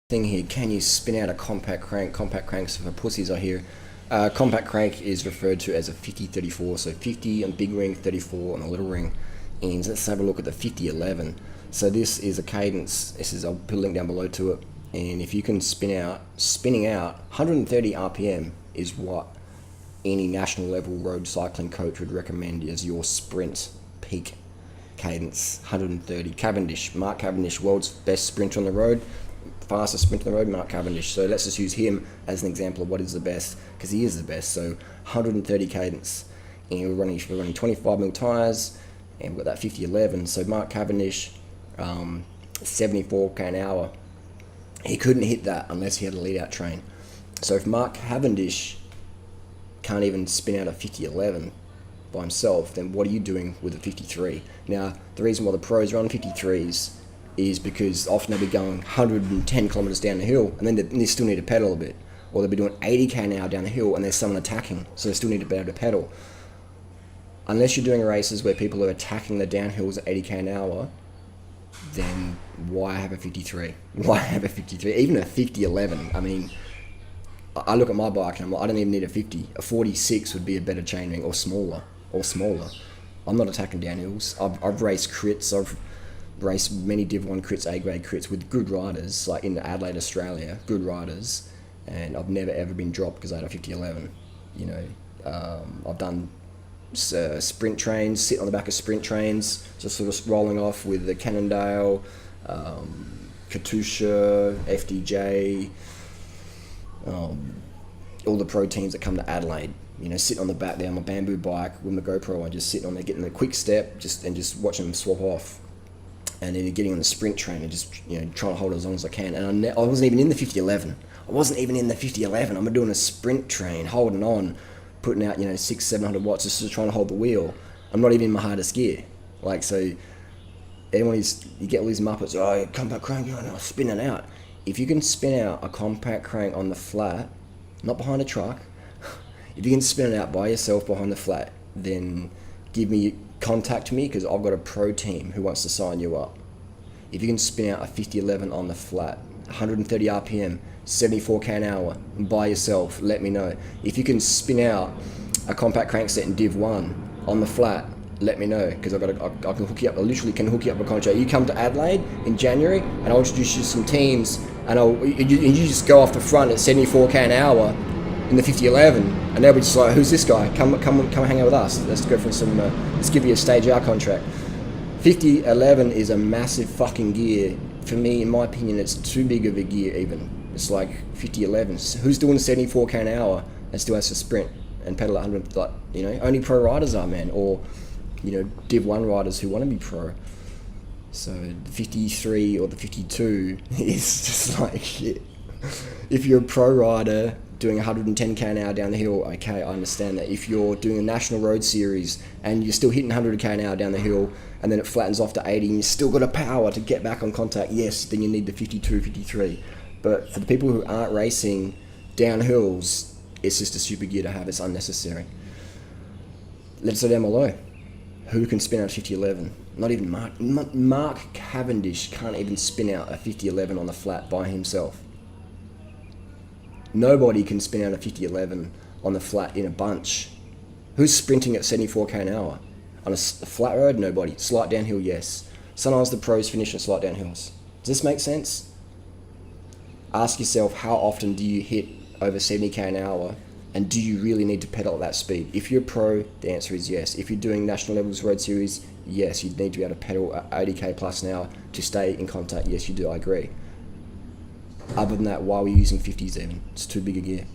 Thing here, can you spin out a compact crank? Compact cranks for pussies, I hear. Compact crank is referred to as a 50-34, so 50 on big ring, 34 on the little ring. And let's have a look at the 50-11. So this is a cadence. I'll put a link down below to it. And if you can spinning out 130 RPM is what any national level road cycling coach would recommend as your sprint peak cadence. 130. Mark Cavendish, world's best sprinter on the road. Fastest sprinter on the road, Mark Cavendish. So let's just use him as an example of what is the best, because he is the best. So 130 cadence, and we're running 25mm tires, and we've got that 50-11. So Mark Cavendish, 74k an hour. He couldn't hit that unless he had a lead-out train. So if Mark Cavendish can't even spin out a 50-11 by himself, then what are you doing with a 53? Now, the reason why the pros run 53s is because often they'll be going 110 kilometers down the hill, and then they still need to pedal a bit. Or they'll be doing 80k an hour down the hill, and there's someone attacking, so they still need to be able to pedal. Unless you're doing races where people are attacking the downhills at 80k an hour, then why have a 53? Why have a 53? Even a 50-11. I mean, I look at my bike and I'm like, I don't even need a 50. A 46 would be a better chainring, or smaller. I'm not attacking downhills. I've raced crits. I've raced many Div 1 crits, A-grade crits with good riders, like in Adelaide, Australia, good riders, and I've never ever been dropped because I had a 50-11. You know, I've done sprint trains, sit on the back of sprint trains, just sort of rolling off with the Cannondale, Katusha, FDJ, all the pro teams that come to Adelaide. You know, sitting on the back there on my bamboo bike with my GoPro, I just sitting on there getting the quick step, just watching them swap off. And then getting on the sprint train and just, you know, trying to hold it as long as I can. And I wasn't even in the 50-11. I'm doing a sprint train, holding on, putting out, 600-700 watts, just trying to hold the wheel. I'm not even in my hardest gear. Like, so you get all these muppets, compact crank, spin it out. If you can spin out a compact crank on the flat, not behind a truck, if you can spin it out by yourself behind the flat, then contact me, because I've got a pro team who wants to sign you up. If you can spin out a 50-11 on the flat, 130 RPM, 74k an hour, by yourself, let me know. If you can spin out a compact crank set in Div 1 on the flat, let me know, because I can hook you up. I literally can hook you up a contract. You come to Adelaide in January, and I'll introduce you to some teams, and you just go off the front at 74k an hour in the 50-11, and they'll be just like, who's this guy? Come hang out with us. Let's go for some, let's give you a stage R contract. 50-11 is a massive fucking gear. For me, in my opinion, it's too big of a gear even. It's like 50-11. Who's doing 74k an hour and still has to sprint and pedal at 100, like, only pro riders are, man, or, Div 1 riders who want to be pro. So the 53 or the 52 is just like shit. If you're a pro rider doing 110k an hour down the hill, okay, I understand that. If you're doing a national road series and you're still hitting 100k an hour down the hill, and then it flattens off to 80 and you still got a power to get back on contact, yes, then you need the 52, 53. But for the people who aren't racing down hills, it's just a super gear to have. It's unnecessary. Let's go down below. Who can spin out a 50-11? Not even Mark. Mark Cavendish can't even spin out a 50-11 on the flat by himself. Nobody can spin out a 50-11 on the flat in a bunch. Who's sprinting at 74k an hour? On a flat road? Nobody. Slight downhill, yes. Sometimes the pros finish at slight downhills. Does this make sense? Ask yourself, how often do you hit over 70k an hour, and do you really need to pedal at that speed? If you're a pro, the answer is yes. If you're doing national levels road series, yes, you need to be able to pedal at 80k plus an hour to stay in contact. Yes, you do, I agree. Other than that, why are we using 50s even? It's too big a gear.